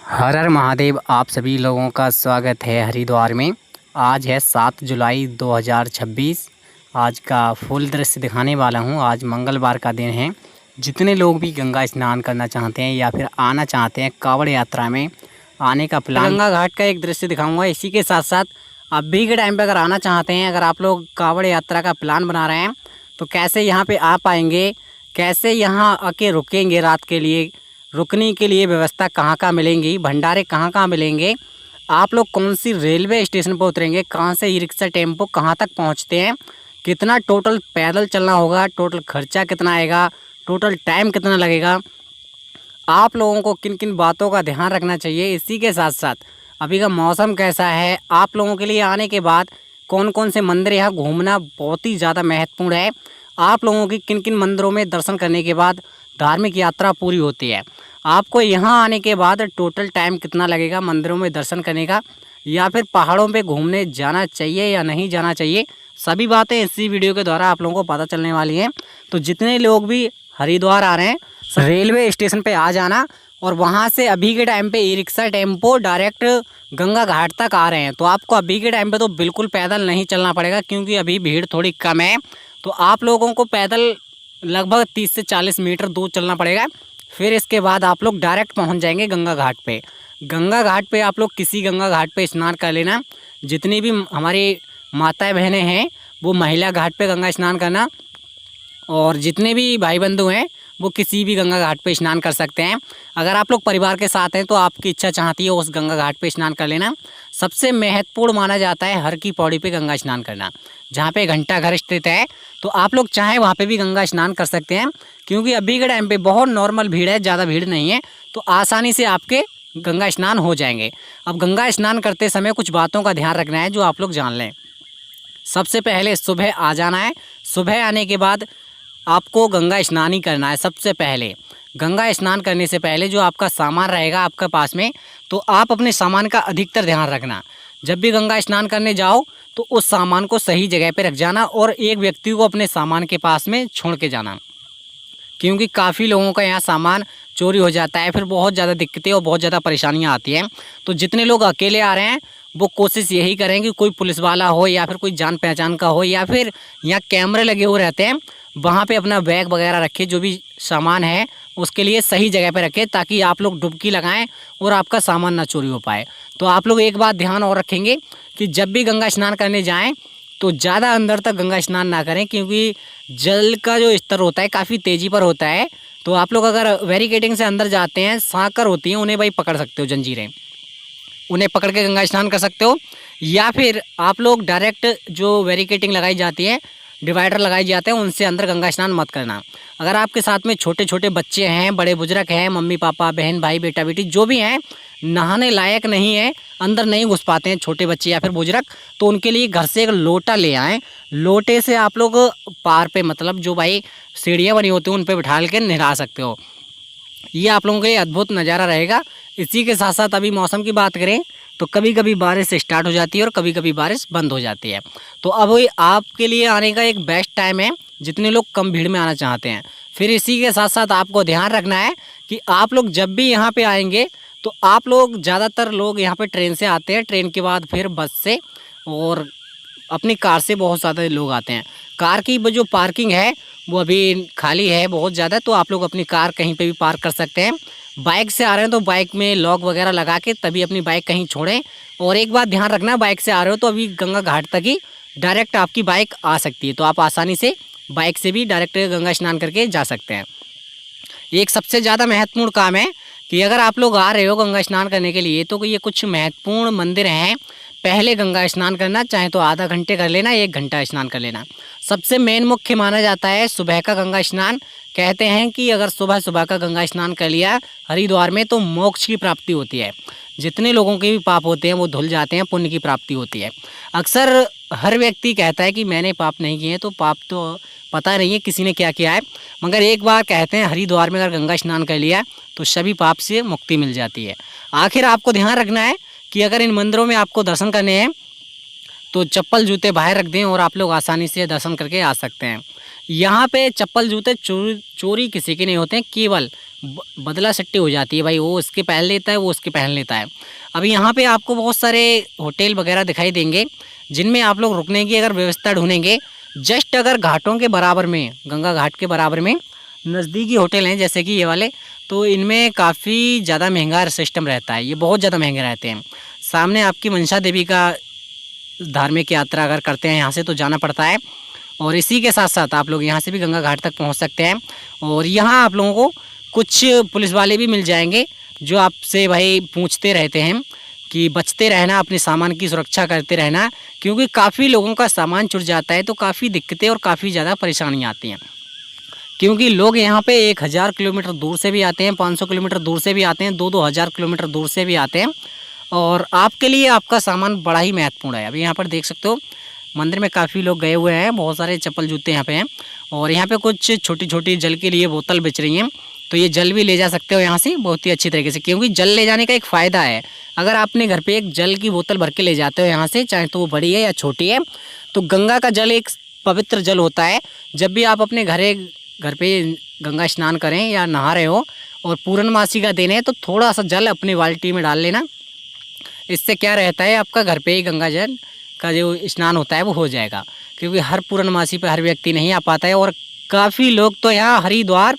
हर हर महादेव। आप सभी लोगों का स्वागत है हरिद्वार में। आज है 7 जुलाई 2026। आज का फुल दृश्य दिखाने वाला हूं। आज मंगलवार का दिन है। जितने लोग भी गंगा स्नान करना चाहते हैं या फिर आना चाहते हैं कांवड़ यात्रा में आने का प्लान, गंगा घाट का एक दृश्य दिखाऊंगा। इसी के साथ साथ अभी के टाइम पे अगर आना चाहते हैं, अगर आप लोग कांवड़ यात्रा का प्लान बना रहे हैं तो कैसे यहाँ पे आ पाएंगे, कैसे यहाँ आके रुकेंगे, रात के लिए रुकने के लिए व्यवस्था कहाँ कहाँ मिलेंगी, भंडारे कहाँ कहाँ मिलेंगे, आप लोग कौन सी रेलवे स्टेशन पर उतरेंगे, कहाँ से ई रिक्शा टेम्पो कहाँ तक पहुँचते हैं, कितना टोटल पैदल चलना होगा, टोटल खर्चा कितना आएगा, टोटल टाइम कितना लगेगा, आप लोगों को किन किन बातों का ध्यान रखना चाहिए। इसी के साथ साथ अभी का मौसम कैसा है, आप लोगों के लिए आने के बाद कौन कौन से मंदिर यहाँ घूमना बहुत ही ज़्यादा महत्वपूर्ण है, आप लोगों की किन किन मंदिरों में दर्शन करने के बाद धार्मिक यात्रा पूरी होती है, आपको यहाँ आने के बाद टोटल टाइम कितना लगेगा मंदिरों में दर्शन करने का, या फिर पहाड़ों पे घूमने जाना चाहिए या नहीं जाना चाहिए, सभी बातें इसी वीडियो के द्वारा आप लोगों को पता चलने वाली हैं। तो जितने लोग भी हरिद्वार आ रहे हैं रेलवे स्टेशन पे आ जाना, और वहाँ से अभी के टाइम पे e rickshaw tempo direct Ganga Ghat तक आ रहे हैं। तो आपको अभी के टाइम पे तो बिल्कुल पैदल नहीं चलना पड़ेगा, क्योंकि अभी भीड़ थोड़ी कम है। तो आप लोगों को पैदल लगभग 30 से 40 मीटर दूर चलना पड़ेगा। फिर इसके बाद आप लोग डायरेक्ट पहुंच जाएंगे गंगा घाट पे। गंगा घाट पे आप लोग किसी गंगा घाट पे स्नान कर लेना। जितनी भी हमारी माताएं बहनें हैं वो महिला घाट पे गंगा स्नान करना, और जितने भी भाई बंधु हैं वो किसी भी गंगा घाट पे स्नान कर सकते हैं। अगर आप लोग परिवार के साथ हैं तो आपकी इच्छा चाहती है उस गंगा घाट पे स्नान कर लेना। सबसे महत्वपूर्ण माना जाता है हर की पौड़ी पे गंगा स्नान करना, जहाँ पे घंटा घर स्थित है। तो आप लोग चाहें वहाँ पे भी गंगा स्नान कर सकते हैं, क्योंकि अभी के टाइम पे बहुत नॉर्मल भीड़ है, ज़्यादा भीड़ नहीं है, तो आसानी से आपके गंगा स्नान हो जाएंगे। अब गंगा स्नान करते समय कुछ बातों का ध्यान रखना है जो आप लोग जान लें। सबसे पहले सुबह आ जाना है। सुबह आने के बाद आपको गंगा स्नान ही करना है। सबसे पहले गंगा स्नान करने से पहले जो आपका सामान रहेगा आपके पास में, तो आप अपने सामान का अधिकतर ध्यान रखना। जब भी गंगा स्नान करने जाओ तो उस सामान को सही जगह पे रख जाना, और एक व्यक्ति को अपने सामान के पास में छोड़ के जाना, क्योंकि काफ़ी लोगों का यहाँ सामान चोरी हो जाता है। फिर बहुत ज़्यादा दिक्कतें और बहुत ज़्यादा परेशानियाँ आती हैं। तो जितने लोग अकेले आ रहे हैं वो कोशिश यही करें कि कोई पुलिस वाला हो या फिर कोई जान पहचान का हो, या फिर यहाँ कैमरे लगे हुए रहते हैं, वहाँ पे अपना बैग वगैरह रखें, जो भी सामान है उसके लिए सही जगह पे रखें, ताकि आप लोग डुबकी लगाएं और आपका सामान ना चोरी हो पाए। तो आप लोग एक बात ध्यान और रखेंगे कि जब भी गंगा स्नान करने जाएं तो ज़्यादा अंदर तक गंगा स्नान ना करें, क्योंकि जल का जो स्तर होता है काफ़ी तेज़ी पर होता है। तो आप लोग अगर बैरिकेडिंग से अंदर जाते हैं, सांकर होती हैं उन्हें भाई पकड़ सकते हो, जंजीरें, उन्हें पकड़ के गंगा स्नान कर सकते हो। या फिर आप लोग डायरेक्ट जो बैरिकेडिंग लगाई जाती है, डिवाइडर लगाए जाते हैं, उनसे अंदर गंगा स्नान मत करना। अगर आपके साथ में छोटे छोटे बच्चे हैं, बड़े बुजुर्ग हैं, मम्मी पापा, बहन भाई, बेटा बेटी जो भी हैं, नहाने लायक नहीं है, अंदर नहीं घुस पाते हैं छोटे बच्चे या फिर बुजुर्ग, तो उनके लिए घर से एक लोटा ले आएँ। लोटे से आप लोग पार पे, मतलब जो भाई सीढ़ियाँ बनी होती हैं उन पर बिठा के नहा सकते हो। ये आप लोगों का ये अद्भुत नज़ारा रहेगा। इसी के साथ साथ अभी मौसम की बात करें तो कभी कभी बारिश स्टार्ट हो जाती है और कभी कभी बारिश बंद हो जाती है। तो अब वही आपके लिए आने का एक बेस्ट टाइम है, जितने लोग कम भीड़ में आना चाहते हैं। फिर इसी के साथ साथ आपको ध्यान रखना है कि आप लोग जब भी यहाँ पे आएंगे तो आप लोग, ज़्यादातर लोग यहाँ पे ट्रेन से आते हैं, ट्रेन के बाद फिर बस से, और अपनी कार से बहुत ज़्यादा लोग आते हैं। कार की जो पार्किंग है वो अभी खाली है बहुत ज़्यादा, तो आप लोग अपनी कार कहीं पे भी पार्क कर सकते हैं। बाइक से आ रहे हैं तो बाइक में लॉक वगैरह लगा के तभी अपनी बाइक कहीं छोड़ें। और एक बात ध्यान रखना, बाइक से आ रहे हो तो अभी गंगा घाट तक ही डायरेक्ट आपकी बाइक आ सकती है, तो आप आसानी से बाइक से भी डायरेक्ट गंगा स्नान करके जा सकते हैं। एक सबसे ज़्यादा महत्वपूर्ण काम है कि अगर आप लोग आ रहे हो गंगा स्नान करने के लिए, तो ये कुछ महत्वपूर्ण मंदिर हैं। पहले गंगा स्नान करना, चाहे तो आधा घंटे कर लेना, 1 घंटा स्नान कर लेना। सबसे मेन मुख्य माना जाता है सुबह का गंगा स्नान। कहते हैं कि अगर सुबह सुबह का गंगा स्नान कर लिया हरिद्वार में तो मोक्ष की प्राप्ति होती है। जितने लोगों के भी पाप होते हैं वो धुल जाते हैं, पुण्य की प्राप्ति होती है। अक्सर हर व्यक्ति कहता है कि मैंने पाप नहीं किए, तो पाप तो पता नहीं है किसी ने क्या किया है, मगर एक बार कहते हैं हरिद्वार में अगर गंगा स्नान कर लिया तो सभी पाप से मुक्ति मिल जाती है। आखिर आपको ध्यान रखना है कि अगर इन मंदिरों में आपको दर्शन करने हैं तो चप्पल जूते बाहर रख दें और आप लोग आसानी से दर्शन करके आ सकते हैं। यहाँ पे चप्पल जूते चोरी किसी के नहीं होते हैं, केवल बदला सट्टी हो जाती है भाई, वो इसके पहन लेता है, वो उसके पहन लेता है। अभी यहाँ पे आपको बहुत सारे होटल वगैरह दिखाई देंगे जिनमें आप लोग रुकने की अगर व्यवस्था ढूंढेंगे, जस्ट अगर घाटों के बराबर में, गंगा घाट के बराबर में नज़दीकी होटल हैं जैसे कि ये वाले, तो इनमें काफ़ी ज़्यादा महंगा सिस्टम रहता है, ये बहुत ज़्यादा महंगे रहते हैं। सामने आपकी मनसा देवी का धार्मिक यात्रा अगर करते हैं यहाँ से तो जाना पड़ता है, और इसी के साथ साथ आप लोग यहाँ से भी गंगा घाट तक पहुँच सकते हैं। और यहाँ आप लोगों को कुछ पुलिस वाले भी मिल जाएंगे जो आपसे भाई पूछते रहते हैं कि बचते रहना, अपने सामान की सुरक्षा करते रहना, क्योंकि काफ़ी लोगों का सामान छूट जाता है तो काफ़ी दिक्कतें और काफ़ी ज़्यादा परेशानियाँ आती हैं। क्योंकि लोग यहाँ पे 1000 किलोमीटर दूर से भी आते हैं, 500 किलोमीटर दूर से भी आते हैं, 2-2 हज़ार किलोमीटर दूर से भी आते हैं, और आपके लिए आपका सामान बड़ा ही महत्वपूर्ण है। अभी यहाँ पर देख सकते हो मंदिर में काफ़ी लोग गए हुए हैं, बहुत सारे चप्पल जूते यहाँ पे हैं, और यहाँ पे कुछ छोटी छोटी जल के लिए बोतल बेच रही हैं, तो ये जल भी ले जा सकते हो यहाँ से बहुत ही अच्छी तरीके से। क्योंकि जल ले जाने का एक फ़ायदा है, अगर आपने घर पे एक जल की बोतल भर के ले जाते हो यहाँ से, चाहे तो वो बड़ी है या छोटी है, तो गंगा का जल एक पवित्र जल होता है। जब भी आप अपने घर पे गंगा स्नान करें या नहा रहे हो और पूर्णमासी का दिन है, तो थोड़ा सा जल अपनी बाल्टी में डाल लेना। इससे क्या रहता है, आपका घर पे ही गंगा जल का जो स्नान होता है वो हो जाएगा। क्योंकि हर पूर्णमासी पे हर व्यक्ति नहीं आ पाता है, और काफ़ी लोग तो यहाँ हरिद्वार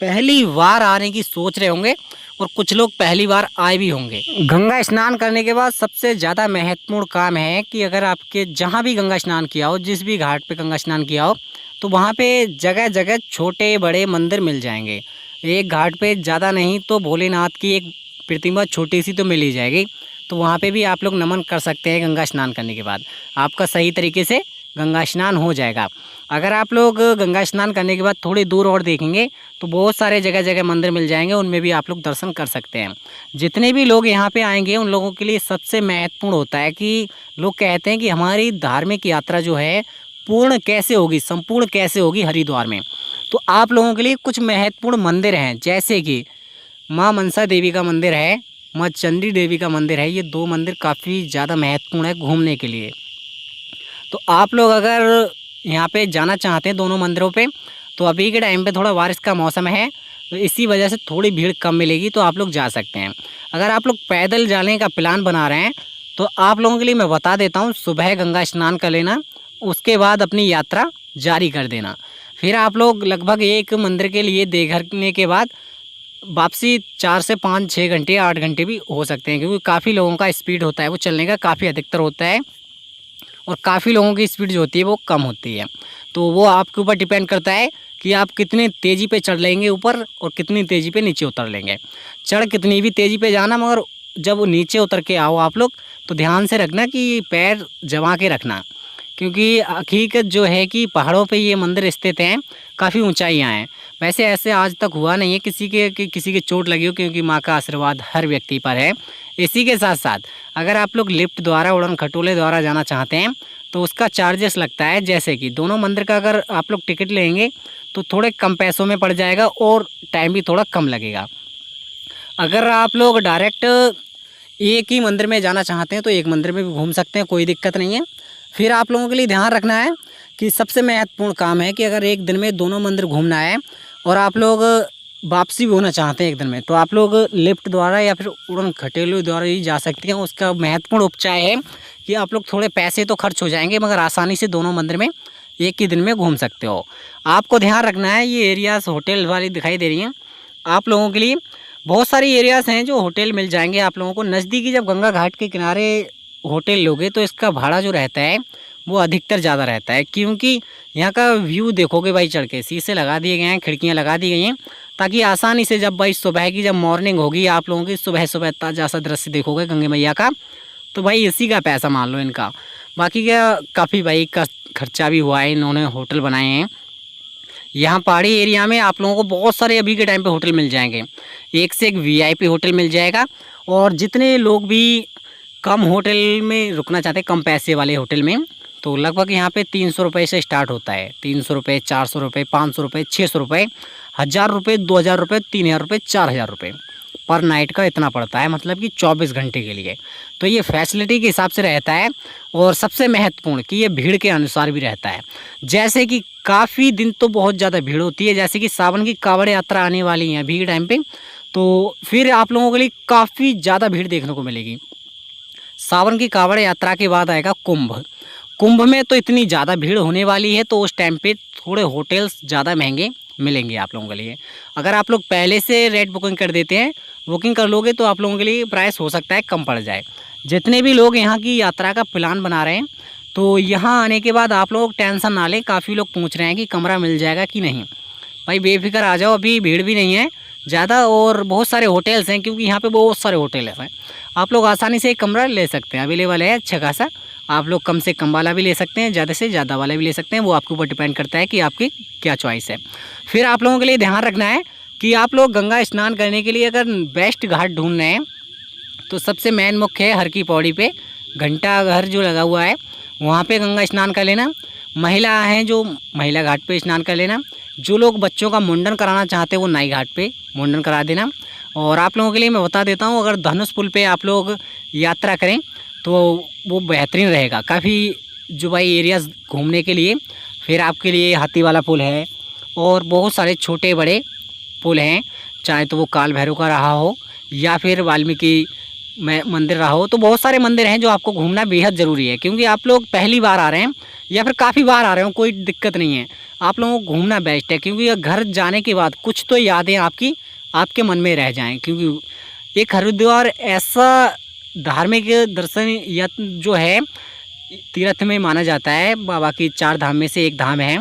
पहली बार आने की सोच रहे होंगे, और कुछ लोग पहली बार आए भी होंगे। गंगा स्नान करने के बाद सबसे ज़्यादा महत्वपूर्ण काम है कि अगर आपके जहाँ भी गंगा स्नान किया हो, जिस भी घाट पे गंगा स्नान किया हो, तो वहाँ पे जगह जगह छोटे बड़े मंदिर मिल जाएंगे। एक घाट पे ज़्यादा नहीं तो भोलेनाथ की एक प्रतिमा छोटी सी तो मिल ही जाएगी, तो वहाँ पे भी आप लोग नमन कर सकते हैं। गंगा स्नान करने के बाद आपका सही तरीके से गंगा स्नान हो जाएगा। अगर आप लोग गंगा स्नान करने के बाद थोड़ी दूर और देखेंगे तो बहुत सारे जगह जगह मंदिर मिल जाएंगे, उनमें भी आप लोग दर्शन कर सकते हैं। जितने भी लोग यहाँ पे आएंगे उन लोगों के लिए सबसे महत्वपूर्ण होता है कि लोग कहते हैं कि हमारी धार्मिक यात्रा जो है पूर्ण कैसे होगी, संपूर्ण कैसे होगी हरिद्वार में। तो आप लोगों के लिए कुछ महत्वपूर्ण मंदिर हैं, जैसे कि माँ मनसा देवी का मंदिर है, माँ चंडी देवी का मंदिर है। ये 2 मंदिर काफ़ी ज़्यादा महत्वपूर्ण है घूमने के लिए। तो आप लोग अगर यहाँ पे जाना चाहते हैं दोनों मंदिरों पे, तो अभी के टाइम पे थोड़ा बारिश का मौसम है, तो इसी वजह से थोड़ी भीड़ कम मिलेगी, तो आप लोग जा सकते हैं। अगर आप लोग पैदल जाने का प्लान बना रहे हैं तो आप लोगों के लिए मैं बता देता हूँ, सुबह गंगा स्नान कर लेना, उसके बाद अपनी यात्रा जारी कर देना। फिर आप लोग लगभग एक मंदिर के लिए देखने के बाद वापसी 4 से 5-6 घंटे 8 घंटे भी हो सकते हैं, क्योंकि काफ़ी लोगों का स्पीड होता है वो चलने का काफ़ी अधिकतर होता है, और काफ़ी लोगों की स्पीड जो होती है वो कम होती है। तो वो आपके ऊपर डिपेंड करता है कि आप कितनी तेज़ी पे चढ़ लेंगे ऊपर और कितनी तेज़ी पे नीचे उतर लेंगे। चढ़ कितनी भी तेज़ी पे जाना, मगर जब नीचे उतर के आओ आप लोग तो ध्यान से रखना कि पैर जमा के रखना, क्योंकि हकीकत जो है कि पहाड़ों पे ये मंदिर स्थित हैं, काफ़ी ऊंचाइयां हैं। वैसे ऐसे आज तक हुआ नहीं है किसी के चोट लगी हो, क्योंकि माँ का आशीर्वाद हर व्यक्ति पर है। इसी के साथ साथ अगर आप लोग लिफ्ट द्वारा, उड़न खटोले द्वारा जाना चाहते हैं तो उसका चार्जेस लगता है। जैसे कि दोनों मंदिर का अगर आप लोग टिकट लेंगे तो थोड़े कम पैसों में पड़ जाएगा और टाइम भी थोड़ा कम लगेगा। अगर आप लोग डायरेक्ट एक ही मंदिर में जाना चाहते हैं तो एक मंदिर में भी घूम सकते हैं, कोई दिक्कत नहीं है। फिर आप लोगों के लिए ध्यान रखना है कि सबसे महत्वपूर्ण काम है कि अगर एक दिन में दोनों मंदिर घूमना है और आप लोग वापसी भी होना चाहते हैं एक दिन में, तो आप लोग लिफ्ट द्वारा या फिर उड़न खटोले द्वारा ही जा सकते हैं। उसका महत्वपूर्ण उपचार है कि आप लोग थोड़े पैसे तो खर्च हो जाएंगे, मगर आसानी से दोनों मंदिर में एक ही दिन में घूम सकते हो। आपको ध्यान रखना है, ये एरियाज़ होटल वाली दिखाई दे रही हैं आप लोगों के लिए, बहुत सारी एरियाज़ हैं जो होटल मिल जाएंगे आप लोगों को नज़दीकी। जब गंगा घाट के किनारे होटल लोगे तो इसका भाड़ा जो रहता है वो अधिकतर ज़्यादा रहता है, क्योंकि यहाँ का व्यू देखोगे भाई, चढ़ के शीशे लगा दिए गए हैं, खिड़कियाँ लगा दी गई हैं, ताकि आसानी से जब भाई सुबह की जब मॉर्निंग होगी आप लोगों की, सुबह सुबह ताज़ा सा दृश्य देखोगे गंगे मैया का, तो भाई इसी का पैसा मान लो इनका। बाकी क्या काफ़ी भाई का खर्चा भी हुआ है, इन्होंने होटल बनाए हैं। यहाँ पहाड़ी एरिया में आप लोगों को बहुत सारे अभी के टाइम पे होटल मिल जाएंगे, एक से एक VIP होटल मिल जाएगा। और जितने लोग भी कम होटल में रुकना चाहते हैं, कम पैसे वाले होटल में, तो लगभग यहाँ पे 300 रुपये से स्टार्ट होता है। 300 रुपये, 400 रुपये, 500 रुपये, 600 रुपये, 1000 रुपये, 2000 रुपये, 3000 रुपये, 4000 रुपये पर नाइट का इतना पड़ता है, मतलब कि 24 घंटे के लिए। तो ये फैसिलिटी के हिसाब से रहता है, और सबसे महत्वपूर्ण कि ये भीड़ के अनुसार भी रहता है। जैसे कि काफ़ी दिन तो बहुत ज़्यादा भीड़ होती है। जैसे कि सावन की कावड़ यात्रा आने वाली है अभी के टाइम पे, तो फिर आप लोगों के लिए काफ़ी ज़्यादा भीड़ देखने को मिलेगी। सावन की कावड़ यात्रा के बाद आएगा कुंभ। कुंभ में तो इतनी ज़्यादा भीड़ होने वाली है, तो उस टाइम पे थोड़े होटल्स ज़्यादा महंगे मिलेंगे आप लोगों के लिए। अगर आप लोग पहले से रेट बुकिंग कर देते हैं, बुकिंग कर लोगे, तो आप लोगों के लिए प्राइस हो सकता है कम पड़ जाए। जितने भी लोग यहाँ की यात्रा का प्लान बना रहे हैं, तो यहाँ आने के बाद आप लोग टेंशन ना लें। काफ़ी लोग पूछ रहे हैं कि कमरा मिल जाएगा कि नहीं। भाई बेफिक्र आ जाओ, अभी भीड़ भी नहीं है ज़्यादा और बहुत सारे होटल्स हैं, क्योंकि यहाँ पे बहुत सारे होटल्स हैं। आप लोग आसानी से एक कमरा ले सकते हैं, अवेलेबल है अच्छा खासा। आप लोग कम से कम वाला भी ले सकते हैं, ज़्यादा से ज़्यादा वाला भी ले सकते हैं, वो आपके ऊपर डिपेंड करता है कि आपकी क्या चॉइस है। फिर आप लोगों के लिए ध्यान रखना है कि आप लोग गंगा स्नान करने के लिए अगर बेस्ट घाट ढूंढ रहे हैं, तो सबसे मेन मुख्य है हर की पौड़ी पे घंटा घर जो लगा हुआ है, वहाँ पे गंगा स्नान कर लेना। महिला हैं जो महिला घाट पे स्नान कर लेना। जो लोग बच्चों का मुंडन कराना चाहते हैं, वो नाई घाट पे मुंडन करा देना। और आप लोगों के लिए मैं बता देता हूँ, अगर धनुष पुल पे आप लोग यात्रा करें तो वो बेहतरीन रहेगा काफ़ी, जो भाई एरियाज़ घूमने के लिए। फिर आपके लिए हाथी वाला पुल है और बहुत सारे छोटे बड़े पुल हैं, चाहे तो वो काल भैरव का रहा हो या फिर वाल्मीकि मंदिर रहा हो। तो बहुत सारे मंदिर हैं जो आपको घूमना बेहद ज़रूरी है, क्योंकि आप लोग पहली बार आ रहे हैं या फिर काफ़ी बार आ रहे हो, कोई दिक्कत नहीं है। आप लोगों को घूमना बेस्ट है, क्योंकि घर जाने के बाद कुछ तो यादें आपके मन में रह जाएं। क्योंकि एक हरिद्वार ऐसा धार्मिक दर्शन या जो है तीर्थ में माना जाता है, बाबा की 4 धाम में से एक धाम है।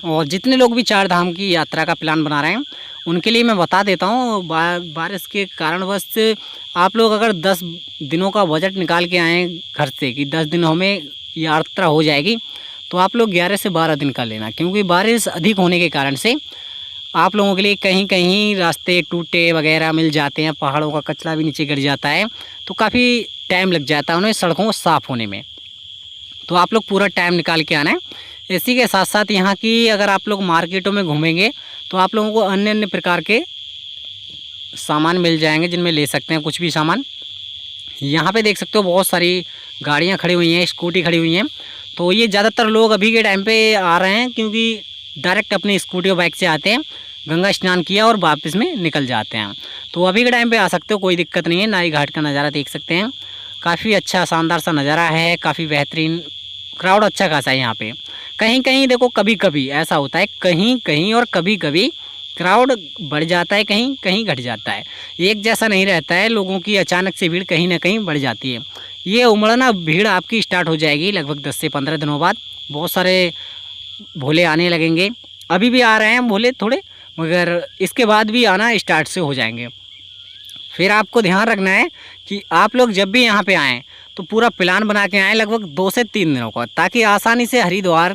और जितने लोग भी 4 धाम की यात्रा का प्लान बना रहे हैं, उनके लिए मैं बता देता हूँ, बारिश के कारणवश आप लोग अगर 10 दिनों का बजट निकाल के आएँ घर से कि 10 दिनों में यात्रा हो जाएगी, तो आप लोग 11 से 12 दिन का लेना। क्योंकि बारिश अधिक होने के कारण से आप लोगों के लिए कहीं कहीं रास्ते टूटे वगैरह मिल जाते हैं, पहाड़ों का कचरा भी नीचे गिर जाता है, तो काफ़ी टाइम लग जाता है उन्हें सड़कों को साफ़ होने में। तो आप लोग पूरा टाइम निकाल के आना है। इसी के साथ साथ यहाँ की अगर आप लोग मार्केटों में घूमेंगे, तो आप लोगों को अन्य अन्य प्रकार के सामान मिल जाएंगे, जिनमें ले सकते हैं कुछ भी सामान। यहाँ पे देख सकते हो बहुत सारी गाड़ियाँ खड़ी हुई हैं, स्कूटी खड़ी हुई हैं। तो ये ज़्यादातर लोग अभी के टाइम पे आ रहे हैं, क्योंकि डायरेक्ट अपनी स्कूटी और बाइक से आते हैं, गंगा स्नान किया और वापस में निकल जाते हैं। तो अभी के टाइम पे आ सकते हो, कोई दिक्कत नहीं है। नाई घाट का नज़ारा देख सकते हैं, काफ़ी अच्छा शानदार सा नज़ारा है, काफ़ी बेहतरीन। क्राउड अच्छा खासा है यहाँ पे। कहीं कहीं देखो कभी कभी ऐसा होता है, कहीं कहीं और कभी कभी क्राउड बढ़ जाता है, कहीं कहीं घट जाता है, एक जैसा नहीं रहता है। लोगों की अचानक से भीड़ कहीं ना कहीं बढ़ जाती है। ये उमड़ना भीड़ आपकी स्टार्ट हो जाएगी लगभग 10 से 15 दिनों बाद। बहुत सारे भोले आने लगेंगे, अभी भी आ रहे हैं भोले थोड़े, मगर इसके बाद भी आना स्टार्ट से हो जाएंगे। फिर आपको ध्यान रखना है कि आप लोग जब भी यहाँ पे आएँ, तो पूरा प्लान बना के आएँ लगभग 2 से 3 दिनों का, ताकि आसानी से हरिद्वार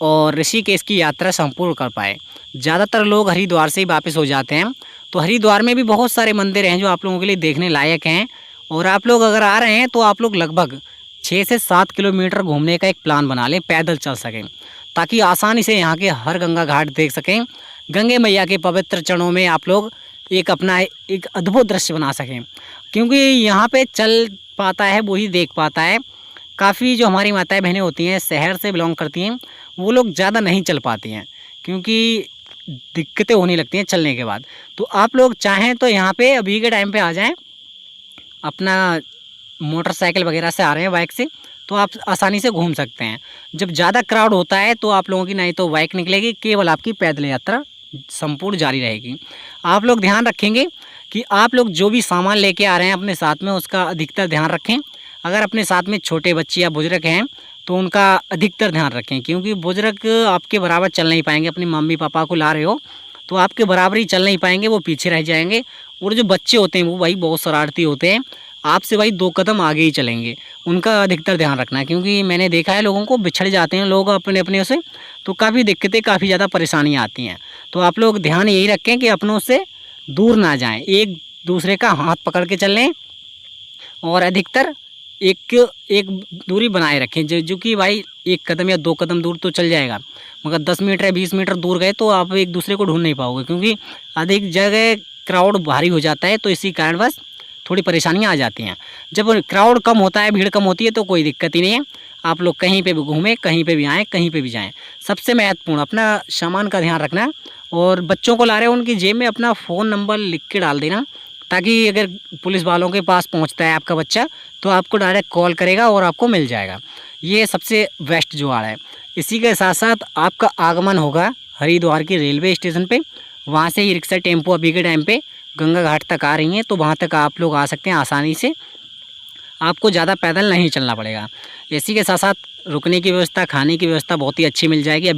और ऋषिकेश की यात्रा संपूर्ण कर पाए। ज़्यादातर लोग हरिद्वार से ही वापस हो जाते हैं। तो हरिद्वार में भी बहुत सारे मंदिर हैं जो आप लोगों के लिए देखने लायक हैं। और आप लोग अगर आ रहे हैं, तो आप लोग लगभग 6 से 7 किलोमीटर घूमने का एक प्लान बना लें, पैदल चल सकें, ताकि आसानी से यहाँ के हर गंगा घाट देख सकें। गंगे मैया के पवित्र चरणों में आप लोग एक अपना एक अद्भुत दृश्य बना सकें। क्योंकि यहाँ पे चल पाता है वही देख पाता है। काफ़ी जो हमारी माताएं बहनें होती हैं, शहर से बिलोंग करती हैं, वो लोग ज़्यादा नहीं चल पाती हैं, क्योंकि दिक्कतें होने लगती हैं चलने के बाद। तो आप लोग चाहें तो यहाँ पे अभी के टाइम पे आ जाएं, अपना मोटरसाइकिल वगैरह से आ रहे हैं, बाइक से, तो आप आसानी से घूम सकते हैं। जब ज़्यादा क्राउड होता है, तो आप लोगों की नहीं तो बाइक निकलेगी, केवल आपकी पैदल यात्रा संपूर्ण जारी रहेगी। आप लोग ध्यान रखेंगे कि आप लोग जो भी सामान लेके आ रहे हैं अपने साथ में, उसका अधिकतर ध्यान रखें। अगर अपने साथ में छोटे बच्चे या बुजुर्ग हैं, तो उनका अधिकतर ध्यान रखें, क्योंकि बुजुर्ग आपके बराबर चल नहीं पाएंगे। अपनी मम्मी पापा को ला रहे हो, तो आपके बराबर ही चल नहीं पाएंगे, वो पीछे रह जाएंगे। और जो बच्चे होते हैं, वो भाई बहुत शरारती होते हैं, आपसे भाई 2 कदम आगे ही चलेंगे। उनका अधिकतर ध्यान रखना है, क्योंकि मैंने देखा है लोगों को बिछड़ जाते हैं लोग अपने अपने से, तो काफ़ी दिक्कतें, काफ़ी ज़्यादा परेशानियाँ आती हैं। तो आप लोग ध्यान यही रखें कि अपनों से दूर ना जाएं, एक दूसरे का हाथ पकड़ के चल लें, और अधिकतर एक दूरी बनाए रखें। जो कि भाई 1 कदम या 2 कदम दूर तो चल जाएगा, मगर 10 मीटर या 20 मीटर दूर गए तो आप एक दूसरे को ढूंढ नहीं पाओगे, क्योंकि अधिक जगह क्राउड भारी हो जाता है। तो इसी कारणवश थोड़ी परेशानियाँ आ जाती हैं। जब क्राउड कम होता है, भीड़ कम होती है तो कोई दिक्कत ही नहीं है। आप लोग कहीं पे भी घूमें, कहीं पे भी आएँ, कहीं पे भी जाएँ। सबसे महत्वपूर्ण अपना सामान का ध्यान रखना, और बच्चों को ला रहे हो उनकी जेब में अपना फ़ोन नंबर लिख के डाल देना, ताकि अगर पुलिस वालों के पास पहुंचता है आपका बच्चा तो आपको डायरेक्ट कॉल करेगा और आपको मिल जाएगा। ये सबसे बेस्ट जुगाड़ है। इसी के साथ साथ आपका आगमन होगा हरिद्वार की रेलवे स्टेशन पे, वहाँ से ही रिक्शा टेम्पो अभी के टाइम पे गंगा घाट तक आ रही हैं, तो वहाँ तक आप लोग आ सकते हैं आसानी से। आपको ज़्यादा पैदल नहीं चलना पड़ेगा। इसी के साथ साथ रुकने की व्यवस्था, खाने की व्यवस्था बहुत ही अच्छी मिल जाएगी। अभी